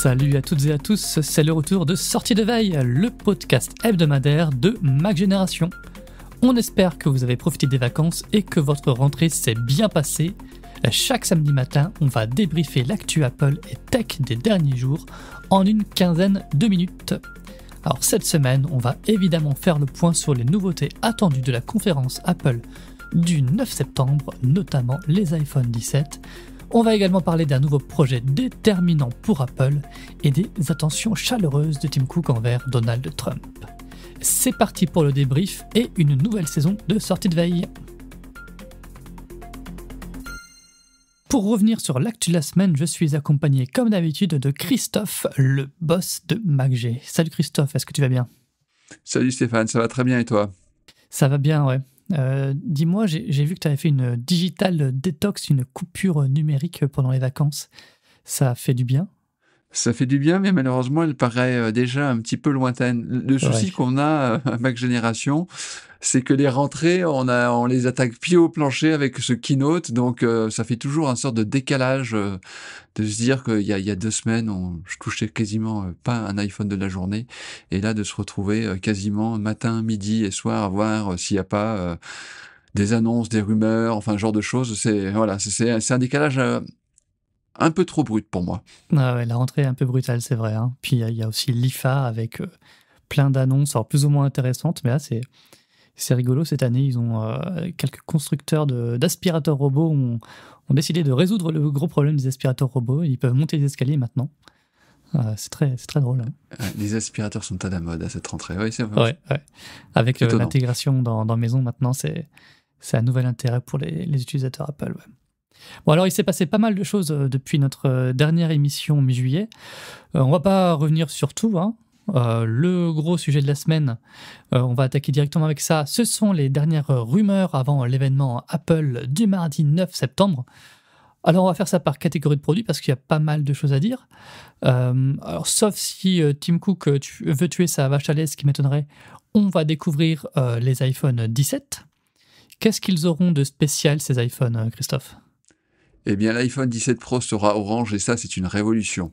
Salut à toutes et à tous, c'est le retour de Sortie de Veille, le podcast hebdomadaire de Mac Génération. On espère que vous avez profité des vacances et que votre rentrée s'est bien passée. Chaque samedi matin, on va débriefer l'actu Apple et tech des derniers jours en une quinzaine de minutes. Alors cette semaine, on va évidemment faire le point sur les nouveautés attendues de la conférence Apple du 9 septembre, notamment les iPhone 17. On va également parler d'un nouveau projet déterminant pour Apple et des attentions chaleureuses de Tim Cook envers Donald Trump. C'est parti pour le débrief et une nouvelle saison de Sortie de Veille. Pour revenir sur l'actu de la semaine, je suis accompagné comme d'habitude de Christophe, le boss de MacG. Salut Christophe, est-ce que tu vas bien ? Salut Stéphane, ça va très bien et toi ? Ça va bien, ouais. Dis-moi, j'ai vu que tu avais fait une digital detox, une coupure numérique pendant les vacances. Ça fait du bien ? Ça fait du bien, mais malheureusement, elle paraît déjà un petit peu lointaine. Le souci qu'on a à Mac Génération, c'est que les rentrées, on les attaque pied au plancher avec ce keynote, donc ça fait toujours une sorte de décalage de se dire qu'il y a 2 semaines, je touchais quasiment pas un iPhone de la journée, et là de se retrouver quasiment matin, midi et soir à voir s'il n'y a pas des annonces, des rumeurs, enfin ce genre de choses. C'est un décalage un peu trop brut pour moi. Ah ouais, la rentrée est un peu brutale, c'est vrai. Hein. Puis il y a aussi l'IFA avec plein d'annonces, alors plus ou moins intéressantes, mais là c'est rigolo. Cette année, ils ont quelques constructeurs d'aspirateurs robots ont décidé de résoudre le gros problème des aspirateurs robots. Ils peuvent monter les escaliers maintenant. C'est très drôle. Hein. Les aspirateurs sont à la mode à cette rentrée. Oui, c'est vrai. Ouais. Avec l'intégration dans Maison maintenant, c'est un nouvel intérêt pour les utilisateurs Apple. Ouais. Bon, alors il s'est passé pas mal de choses depuis notre dernière émission mi-juillet. On va pas revenir sur tout, hein. Le gros sujet de la semaine, on va attaquer directement avec ça. Ce sont les dernières rumeurs avant l'événement Apple du mardi 9 septembre. Alors on va faire ça par catégorie de produits parce qu'il y a pas mal de choses à dire. Alors sauf si Tim Cook veut tuer sa vache à lait, ce qui m'étonnerait, on va découvrir les iPhone 17. Qu'est-ce qu'ils auront de spécial ces iPhones, Christophe ? Eh bien, l'iPhone 17 Pro sera orange et ça, c'est une révolution.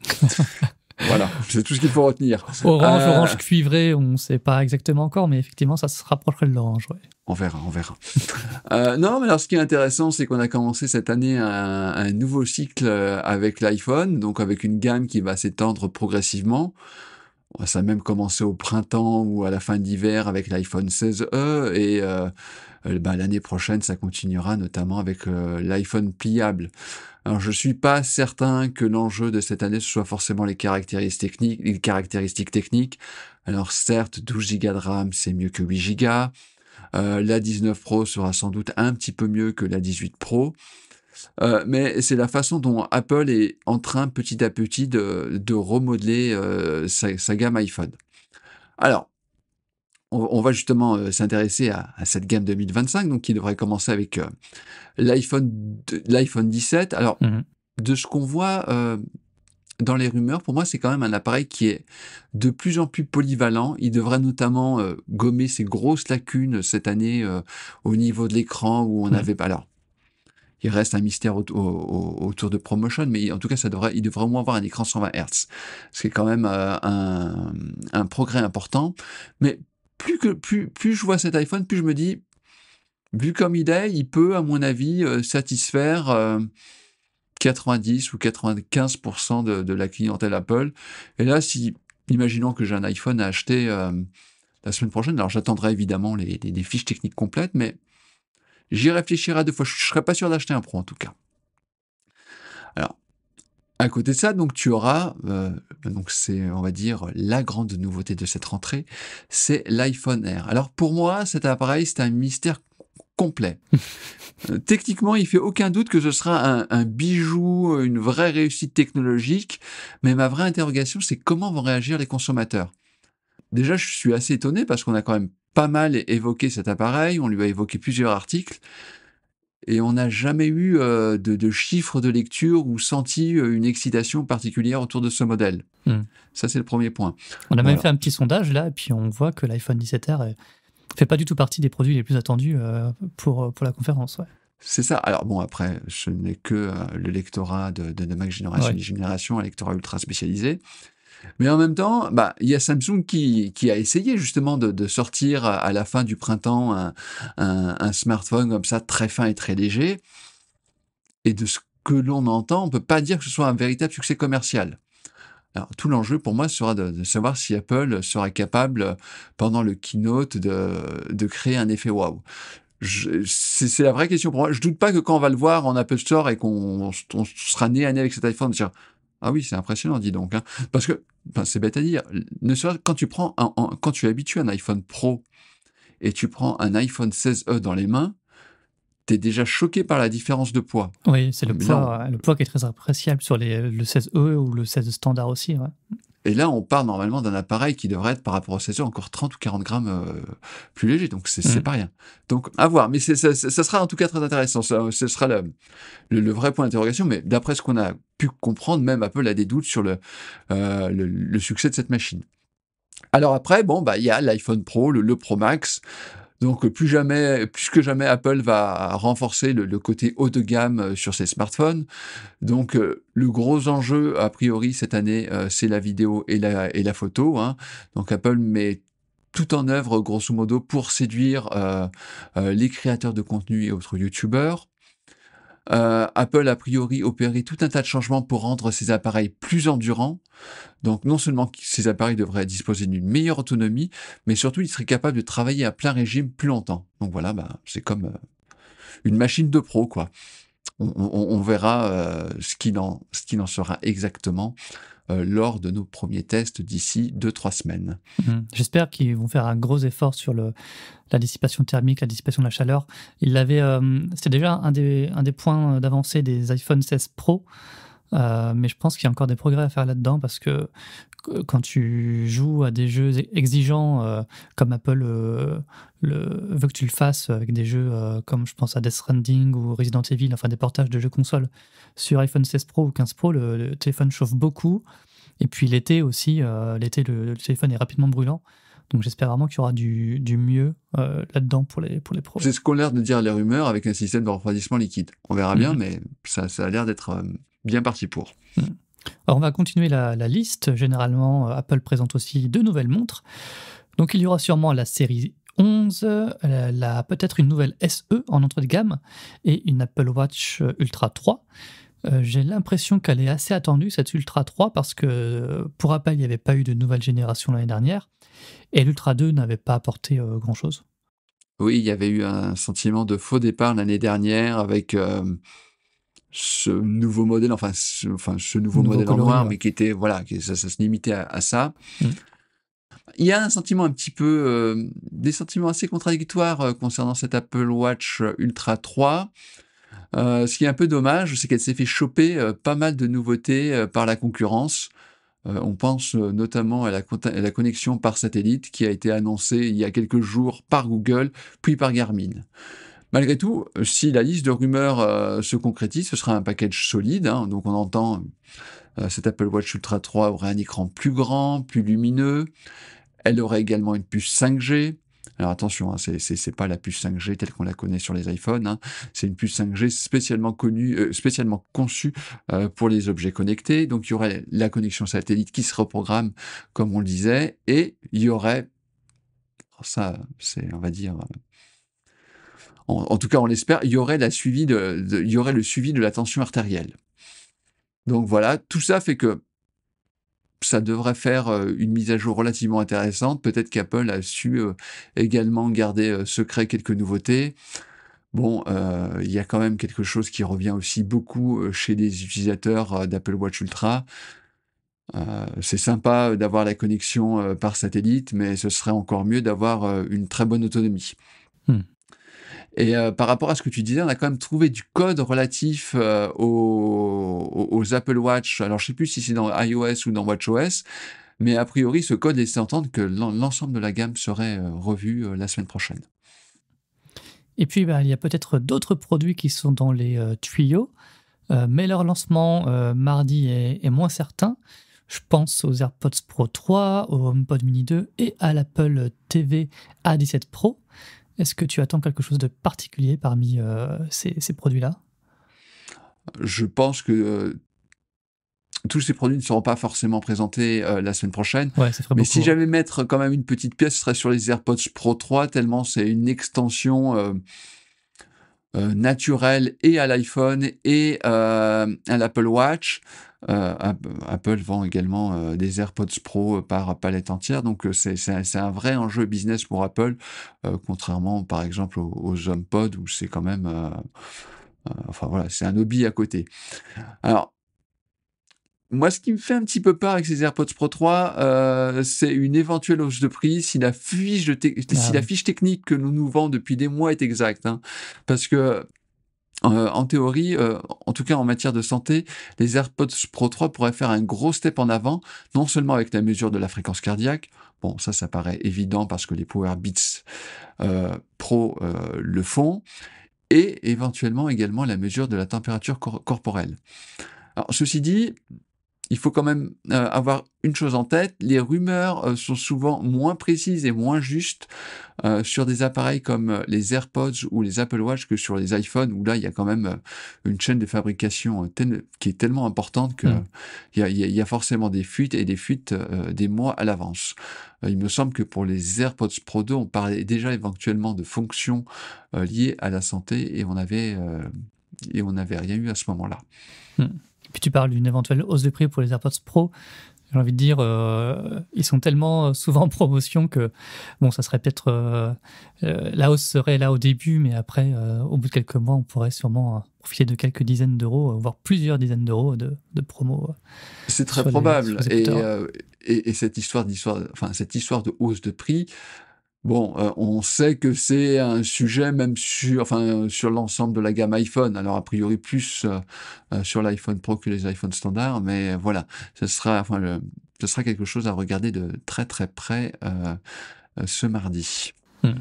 Voilà, c'est tout ce qu'il faut retenir. Orange cuivré, on ne sait pas exactement encore, mais effectivement, ça se rapprocherait de l'orange. Ouais. On verra. Non, mais alors ce qui est intéressant, c'est qu'on a commencé cette année un nouveau cycle avec l'iPhone, donc avec une gamme qui va s'étendre progressivement. Ça a même commencé au printemps ou à la fin d'hiver avec l'iPhone 16e et l'année prochaine, ça continuera notamment avec l'iPhone pliable. Alors, je suis pas certain que l'enjeu de cette année, ce soit forcément les caractéristiques techniques. Alors, certes, 12 Go de RAM, c'est mieux que 8 Go. La 19 Pro sera sans doute un petit peu mieux que la 18 Pro. Mais c'est la façon dont Apple est en train, petit à petit, de remodeler sa gamme iPhone. Alors, on va justement s'intéresser à cette gamme 2025, donc qui devrait commencer avec l'iPhone 17. Alors, de ce qu'on voit dans les rumeurs, pour moi, c'est quand même un appareil qui est de plus en plus polyvalent. Il devrait notamment gommer ses grosses lacunes cette année au niveau de l'écran où on avait... Alors, il reste un mystère autour de ProMotion, mais en tout cas, il devrait au moins avoir un écran 120 Hz, ce qui est quand même un progrès important. Mais plus je vois cet iPhone, plus je me dis, vu comme il est, il peut, à mon avis, satisfaire 90 ou 95% de la clientèle Apple. Et là, imaginons que j'ai un iPhone à acheter la semaine prochaine, alors j'attendrai évidemment les fiches techniques complètes, mais j'y réfléchirai à 2 fois. Je ne serais pas sûr d'acheter un Pro, en tout cas. Alors, à côté de ça, donc tu auras, donc c'est, on va dire, la grande nouveauté de cette rentrée, c'est l'iPhone Air. Alors pour moi, cet appareil, c'est un mystère complet. Techniquement, il fait aucun doute que ce sera un bijou, une vraie réussite technologique, mais ma vraie interrogation, c'est comment vont réagir les consommateurs. Déjà, je suis assez étonné parce qu'on a quand même pas mal évoqué cet appareil, on lui a évoqué plusieurs articles, et on n'a jamais eu de chiffres de lecture ou senti une excitation particulière autour de ce modèle. Ça, c'est le premier point. On a même fait un petit sondage là, et puis on voit que l'iPhone 17R fait pas du tout partie des produits les plus attendus pour la conférence. Ouais. C'est ça. Alors bon, après, ce n'est que le lectorat de ma génération, Ouais. des générations, un lectorat ultra spécialisé. Mais en même temps, il y a Samsung qui a essayé justement de sortir à la fin du printemps un smartphone comme ça, très fin et très léger. Et de ce que l'on entend, on peut pas dire que ce soit un véritable succès commercial. Alors, tout l'enjeu pour moi sera de savoir si Apple sera capable, pendant le keynote, de créer un effet waouh. C'est la vraie question pour moi. Je doute pas que quand on va le voir en Apple Store et on sera nez à nez avec cet iPhone, dire ah oui, c'est impressionnant, dis donc, hein. Parce que, c'est bête à dire, ne serait quand tu prends quand tu es habitué à un iPhone Pro et tu prends un iPhone 16e dans les mains, tu es déjà choqué par la différence de poids. Oui, c'est Mais là, le poids qui est très appréciable sur le 16E ou le 16 standard aussi. Ouais. et là, on part normalement d'un appareil qui devrait être, par rapport au 16e, encore 30 ou 40 grammes plus léger. Donc, c'est pas rien. Donc, à voir. Mais ça sera en tout cas très intéressant. Ce sera le vrai point d'interrogation. Mais d'après ce qu'on a pu comprendre, même Apple a des doutes sur le succès de cette machine. Alors après, il y a l'iPhone Pro, le Pro Max. Donc, plus que jamais, Apple va renforcer le côté haut de gamme sur ses smartphones. Donc, le gros enjeu, a priori, cette année, c'est la vidéo et la photo, hein. Donc, Apple met tout en œuvre, grosso modo, pour séduire les créateurs de contenu et autres youtubeurs. Apple, a priori, opéré tout un tas de changements pour rendre ses appareils plus endurants. Donc, non seulement ces appareils devraient disposer d'une meilleure autonomie, mais surtout, ils seraient capables de travailler à plein régime plus longtemps. Donc voilà, c'est comme une machine de pro, quoi. On verra ce qu'il en sera exactement lors de nos premiers tests d'ici 2-3 semaines. J'espère qu'ils vont faire un gros effort sur la dissipation thermique, la dissipation de la chaleur. C'était déjà un des points d'avancée des iPhone 16 Pro, mais je pense qu'il y a encore des progrès à faire là-dedans parce que quand tu joues à des jeux exigeants comme Apple veut que tu le fasses avec des jeux comme je pense à Death Stranding ou Resident Evil, enfin des portages de jeux console sur iPhone 16 Pro ou 15 Pro, le téléphone chauffe beaucoup. Et puis l'été aussi, le téléphone est rapidement brûlant. Donc j'espère vraiment qu'il y aura du mieux là-dedans pour les pros. C'est ce qu'ont l'air de dire les rumeurs avec un système de refroidissement liquide. On verra bien, mais ça a l'air d'être bien parti pour. Alors on va continuer la liste. Généralement, Apple présente aussi 2 nouvelles montres. Donc il y aura sûrement la série 11, peut-être une nouvelle SE en entrée de gamme et une Apple Watch Ultra 3. J'ai l'impression qu'elle est assez attendue, cette Ultra 3, parce que pour rappel, il n'y avait pas eu de nouvelle génération l'année dernière et l'Ultra 2 n'avait pas apporté grand-chose. Oui, il y avait eu un sentiment de faux départ l'année dernière avec ce nouveau modèle, ce nouveau modèle en coloris, noir, ouais. mais qui était, voilà, ça se limitait à ça. Mm. Il y a un sentiment un petit peu, des sentiments assez contradictoires concernant cette Apple Watch Ultra 3. Ce qui est un peu dommage, c'est qu'elle s'est fait choper pas mal de nouveautés par la concurrence. On pense notamment à la connexion par satellite qui a été annoncée il y a quelques jours par Google, puis par Garmin. Malgré tout, si la liste de rumeurs se concrétise, ce sera un package solide, hein. Donc on entend cette Apple Watch Ultra 3 aurait un écran plus grand, plus lumineux. Elle aurait également une puce 5G. Alors attention, hein, c'est pas la puce 5G telle qu'on la connaît sur les iPhones, hein. C'est une puce 5G spécialement conçue pour les objets connectés. Donc il y aurait la connexion satellite qui se reprogramme, comme on le disait, et il y aurait, ça c'est, on va dire, en tout cas on l'espère, il y aurait le suivi de la tension artérielle. Donc voilà, tout ça fait que ça devrait faire une mise à jour relativement intéressante. Peut-être qu'Apple a su également garder secret quelques nouveautés. Bon, il y a quand même quelque chose qui revient aussi beaucoup chez les utilisateurs d'Apple Watch Ultra. C'est sympa d'avoir la connexion par satellite, mais ce serait encore mieux d'avoir une très bonne autonomie. Et par rapport à ce que tu disais, on a quand même trouvé du code relatif aux Apple Watch. Alors, je ne sais plus si c'est dans iOS ou dans WatchOS, mais a priori, ce code laissait entendre que l'ensemble de la gamme serait revu la semaine prochaine. Et puis, il y a peut-être d'autres produits qui sont dans les tuyaux, mais leur lancement mardi est moins certain. Je pense aux AirPods Pro 3, au HomePod Mini 2 et à l'Apple TV A17 Pro. Est-ce que tu attends quelque chose de particulier parmi ces produits-là? Je pense que tous ces produits ne seront pas forcément présentés la semaine prochaine. Ouais, ça ferait Mais beaucoup. si Ouais. j'avais mettre quand même une petite pièce, ce serait sur les AirPods Pro 3, tellement c'est une extension naturelle et à l'iPhone et à l'Apple Watch. Apple vend également des AirPods Pro par palette entière, donc c'est un vrai enjeu business pour Apple, contrairement par exemple aux HomePod où c'est quand même, enfin voilà, c'est un hobby à côté. Alors, moi, ce qui me fait un petit peu peur avec ces AirPods Pro 3, c'est une éventuelle hausse de prix si Ah la oui. fiche technique que l'on nous vend depuis des mois est exacte, hein. Parce que, en théorie, en tout cas en matière de santé, les AirPods Pro 3 pourraient faire un gros step en avant, non seulement avec la mesure de la fréquence cardiaque, bon ça paraît évident parce que les Power Beats, Pro, le font, et éventuellement également la mesure de la température corporelle. Alors ceci dit, il faut quand même avoir une chose en tête, les rumeurs sont souvent moins précises et moins justes sur des appareils comme les AirPods ou les Apple Watch que sur les iPhones, où là, il y a quand même une chaîne de fabrication qui est tellement importante qu'il Mmh. y a forcément des fuites et des fuites des mois à l'avance. Il me semble que pour les AirPods Pro 2, on parlait déjà éventuellement de fonctions liées à la santé et on n'avait rien eu à ce moment-là. Mmh. Puis tu parles d'une éventuelle hausse de prix pour les AirPods Pro. J'ai envie de dire, ils sont tellement souvent en promotion que, bon, ça serait peut-être, la hausse serait là au début, mais après, au bout de quelques mois, on pourrait sûrement profiter de quelques dizaines d'euros, voire plusieurs dizaines d'euros de promo C'est très sur probable les écouteurs. et cette cette histoire de hausse de prix, bon, on sait que c'est un sujet même sur l'ensemble de la gamme iPhone. Alors a priori plus, sur l'iPhone Pro que les iPhones standards, mais voilà, ce sera quelque chose à regarder de très, très près, ce mardi. Mmh.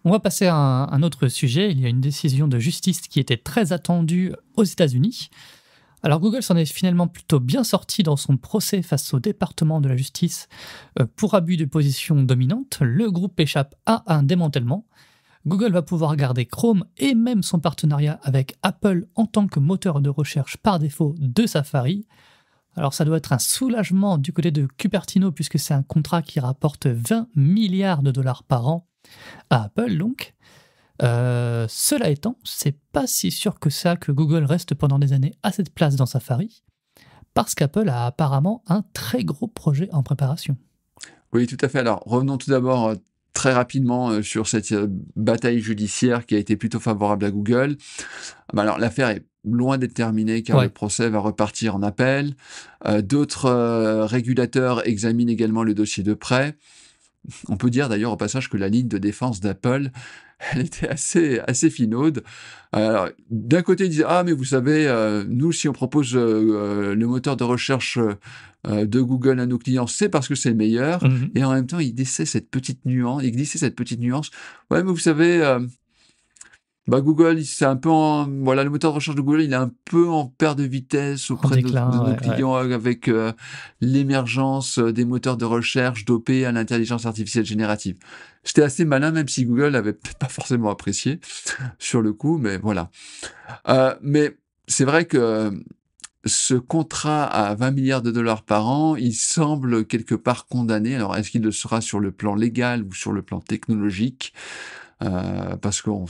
On va passer à un autre sujet. Il y a une décision de justice qui était très attendue aux États-Unis. Alors Google s'en est finalement plutôt bien sorti dans son procès face au département de la justice pour abus de position dominante. Le groupe échappe à un démantèlement. Google va pouvoir garder Chrome et même son partenariat avec Apple en tant que moteur de recherche par défaut de Safari. Alors ça doit être un soulagement du côté de Cupertino puisque c'est un contrat qui rapporte 20 milliards de dollars par an à Apple donc. Cela étant, c'est pas si sûr que ça que Google reste pendant des années à cette place dans Safari, parce qu'Apple a apparemment un très gros projet en préparation. Oui, tout à fait. Alors, revenons tout d'abord, très rapidement, sur cette, bataille judiciaire qui a été plutôt favorable à Google. Bah, alors l'affaire est loin d'être terminée car le Ouais, procès va repartir en appel. D'autres, régulateurs examinent également le dossier de près. On peut dire d'ailleurs au passage que la ligne de défense d'Apple, elle était assez finaude. Alors, d'un côté, ils disaient: «Ah mais vous savez, nous si on propose, le moteur de recherche, de Google à nos clients, c'est parce que c'est le meilleur», mhm, et en même temps, ils glissaient cette petite nuance: «Ouais mais vous savez, bah, Google, c'est un peu voilà, le moteur de recherche de Google, il est un peu en perte de vitesse en auprès de déclin, nos ouais, ouais. clients avec l'émergence des moteurs de recherche dopés à l'intelligence artificielle générative». C'était assez malin, même si Google avait peut-être pas forcément apprécié sur le coup, mais voilà. Mais c'est vrai que ce contrat à 20 milliards de dollars par an, il semble quelque part condamné. Alors, est-ce qu'il le sera sur le plan légal ou sur le plan technologique? Parce on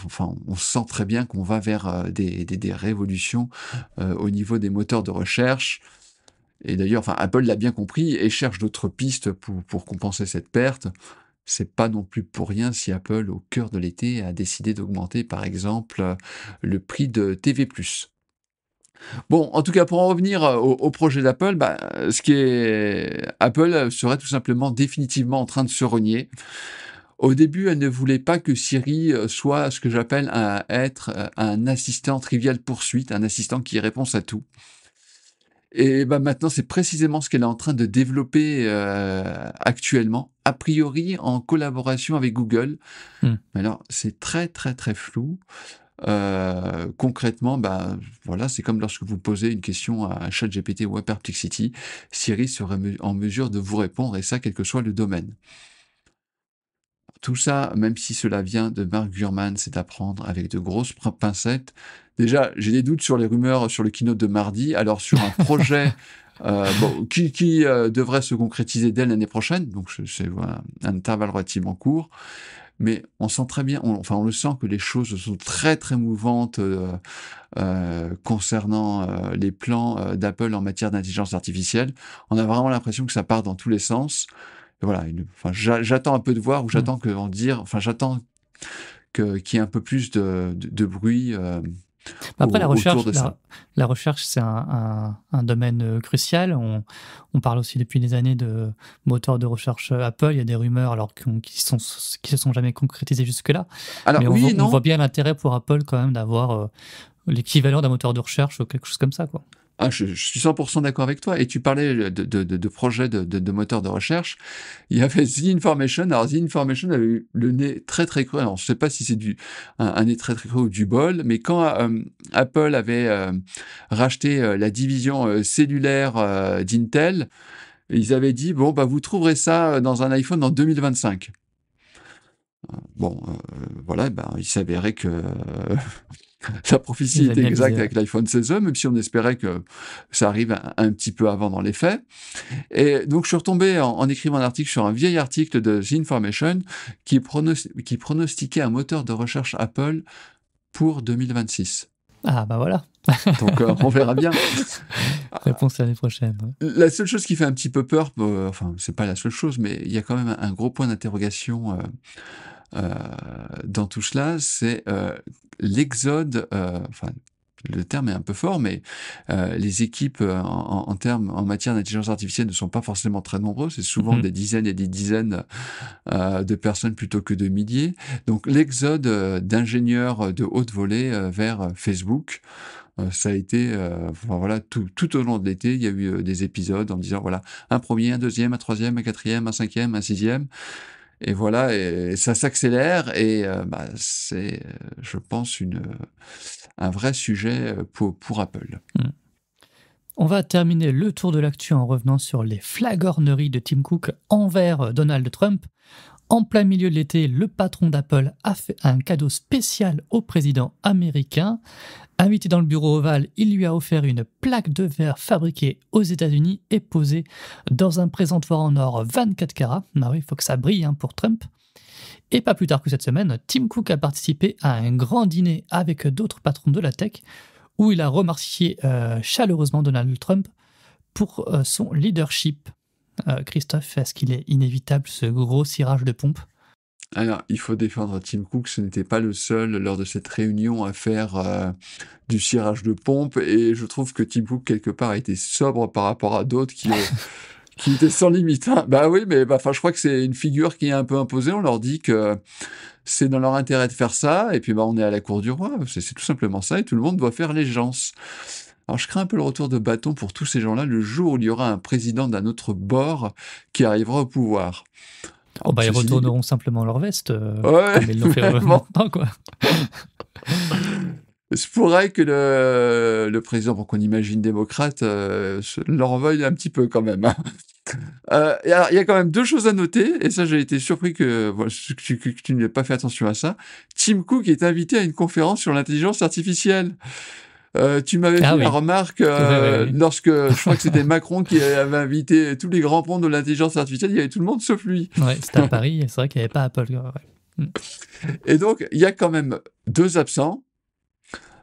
sent très bien qu'on va vers, des révolutions, au niveau des moteurs de recherche et d'ailleurs, Apple l'a bien compris et cherche d'autres pistes pour compenser cette perte. C'est pas non plus pour rien si Apple, au cœur de l'été, a décidé d'augmenter, par exemple, le prix de TV+. Bon, en tout cas, pour en revenir, au projet d'Apple, ce qui est Apple, serait tout simplement définitivement en train de se renier. Au début, elle ne voulait pas que Siri, soit ce que j'appelle un assistant trivial poursuite, un assistant qui répond à tout. Et maintenant, c'est précisément ce qu'elle est en train de développer, actuellement, a priori en collaboration avec Google. Hmm. Mais alors, c'est très, très, très flou. Concrètement, voilà, c'est comme lorsque vous posez une question à ChatGPT ou à Perplexity, Siri serait en mesure de vous répondre et ça, quel que soit le domaine. tout ça, même si cela vient de Mark Gurman, c'est à prendre avec de grosses pincettes. Déjà, j'ai des doutes sur les rumeurs sur le keynote de mardi. Alors, sur un projet qui devrait se concrétiser dès l'année prochaine, donc c'est voilà, un intervalle relativement court. Mais on sent très bien, on le sent que les choses sont très très mouvantes concernant les plans d'Apple en matière d'intelligence artificielle. On a vraiment l'impression que ça part dans tous les sens. Et voilà, j'attends un peu de voir, ou j'attends qu'il y ait un peu plus de bruit. Après, la recherche, autour de ça. la recherche, c'est un domaine crucial. On parle aussi depuis des années de moteurs de recherche Apple. Il y a des rumeurs qui se sont jamais concrétisées jusque-là. Alors, mais oui, on voit bien l'intérêt pour Apple quand même d'avoir l'équivalent d'un moteur de recherche ou quelque chose comme ça, quoi. Ah, je suis 100% d'accord avec toi. Et tu parlais de projets de moteurs de recherche. Il y avait The Information. Alors, The Information avait eu le nez très, très creux. Alors, je ne sais pas si c'est un nez très, très creux ou du bol, mais quand Apple avait racheté la division cellulaire d'Intel, ils avaient dit, bon, bah, vous trouverez ça dans un iPhone en 2025. Voilà, il s'avérait que la prophétie était exacte avec l'iPhone 16e, même si on espérait que ça arrive un petit peu avant dans les faits. Et donc, je suis retombé en écrivant un article sur un vieil article de The Information qui pronostiquait un moteur de recherche Apple pour 2026. Ah, bah voilà. Donc, on verra bien. Réponse l'année prochaine. Ouais. La seule chose qui fait un petit peu peur, c'est pas la seule chose, mais il y a quand même un gros point d'interrogation dans tout cela, c'est l'exode, le terme est un peu fort, mais les équipes en matière d'intelligence artificielle ne sont pas forcément très nombreuses, c'est souvent des dizaines et des dizaines de personnes plutôt que de milliers. Donc l'exode d'ingénieurs de haute volée vers Facebook, ça a été, tout au long de l'été, il y a eu des épisodes en disant, voilà, un premier, un deuxième, un troisième, un quatrième, un cinquième, un sixième. Et voilà, et ça s'accélère, et c'est, je pense, un vrai sujet pour Apple. On va terminer le tour de l'actu en revenant sur les flagorneries de Tim Cook envers Donald Trump. En plein milieu de l'été, le patron d'Apple a fait un cadeau spécial au président américain. Invité dans le bureau ovale, il lui a offert une plaque de verre fabriquée aux États-Unis et posée dans un présentoir en or 24 carats. Ah oui, il faut que ça brille pour Trump. Et pas plus tard que cette semaine, Tim Cook a participé à un grand dîner avec d'autres patrons de la tech où il a remercié chaleureusement Donald Trump pour son leadership. Christophe, est-ce qu'il est inévitable ce gros cirage de pompe ? Alors, il faut défendre Tim Cook, ce n'était pas le seul lors de cette réunion à faire du cirage de pompe, et je trouve que Tim Cook, quelque part, a été sobre par rapport à d'autres qui étaient sans limite. Bah oui, mais je crois que c'est une figure qui est un peu imposée, on leur dit que c'est dans leur intérêt de faire ça, et puis on est à la cour du roi, c'est tout simplement ça, et tout le monde doit faire allégeance. Alors, je crains un peu le retour de bâton pour tous ces gens-là le jour où il y aura un président d'un autre bord qui arrivera au pouvoir. Alors, ils retourneront simplement leur veste, comme ils l'ont fait vraiment. maintenant, quoi. Il se pourrait que le président, pour qu'on imagine démocrate, leur en veuille un petit peu quand même. Et alors, il y a quand même deux choses à noter, et ça, j'ai été surpris que tu n'aies pas fait attention à ça. Tim Cook est invité à une conférence sur l'intelligence artificielle. Tu m'avais fait la remarque lorsque je crois que c'était Macron qui avait invité tous les grands ponts de l'intelligence artificielle, il y avait tout le monde sauf lui. Ouais, c'était à Paris, c'est vrai qu'il n'y avait pas Apple. Ouais. Et donc, il y a quand même deux absents.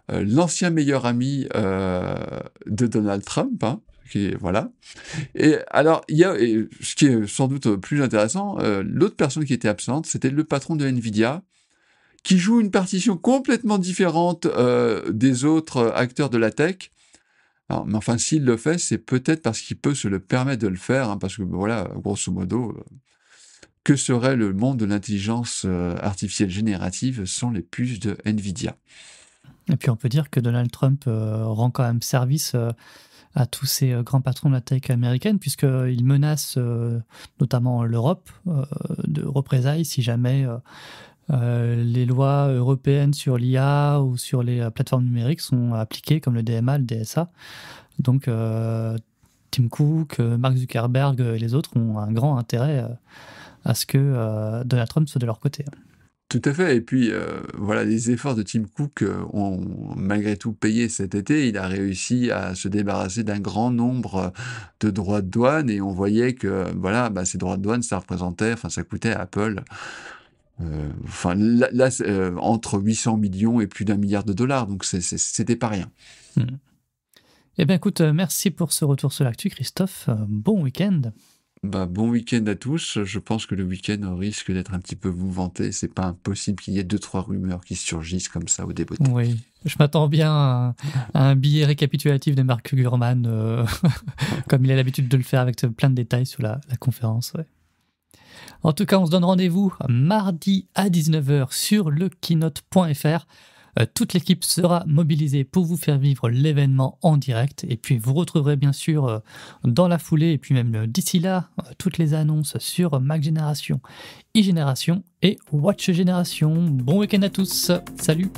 L'ancien meilleur ami de Donald Trump, voilà. Et alors, il y a, ce qui est sans doute plus intéressant, l'autre personne qui était absente, c'était le patron de Nvidia, qui joue une partition complètement différente des autres acteurs de la tech. Alors, mais enfin, s'il le fait, c'est peut-être parce qu'il peut se le permettre de le faire, parce que voilà, grosso modo, que serait le monde de l'intelligence artificielle générative sans les puces de Nvidia? Et puis on peut dire que Donald Trump rend quand même service à tous ces grands patrons de la tech américaine, puisqu'il menace notamment l'Europe de représailles si jamais les lois européennes sur l'IA ou sur les plateformes numériques sont appliquées, comme le DMA, le DSA. Donc Tim Cook, Mark Zuckerberg et les autres ont un grand intérêt à ce que Donald Trump soit de leur côté. Tout à fait. Et puis, voilà, les efforts de Tim Cook ont malgré tout payé cet été. Il a réussi à se débarrasser d'un grand nombre de droits de douane et on voyait que, voilà, ces droits de douane, ça coûtait à Apple, entre 800 millions et plus d'1 milliard de dollars. Donc, c'était pas rien. Eh bien, écoute, merci pour ce retour sur l'actu, Christophe. Bon week-end. Bon week-end à tous. Je pense que le week-end risque d'être un petit peu mouvementé. C'est pas impossible qu'il y ait 2-3 rumeurs qui surgissent comme ça au débeauté. Oui, je m'attends bien à un billet récapitulatif de Mark Gurman, comme il a l'habitude de le faire avec plein de détails sur la conférence. Ouais. En tout cas, on se donne rendez-vous mardi à 19h sur le keynote.fr. Toute l'équipe sera mobilisée pour vous faire vivre l'événement en direct. Et puis, vous retrouverez bien sûr dans la foulée, et puis même d'ici là, toutes les annonces sur Mac Génération, iGénération et Watch Génération. Bon week-end à tous. Salut!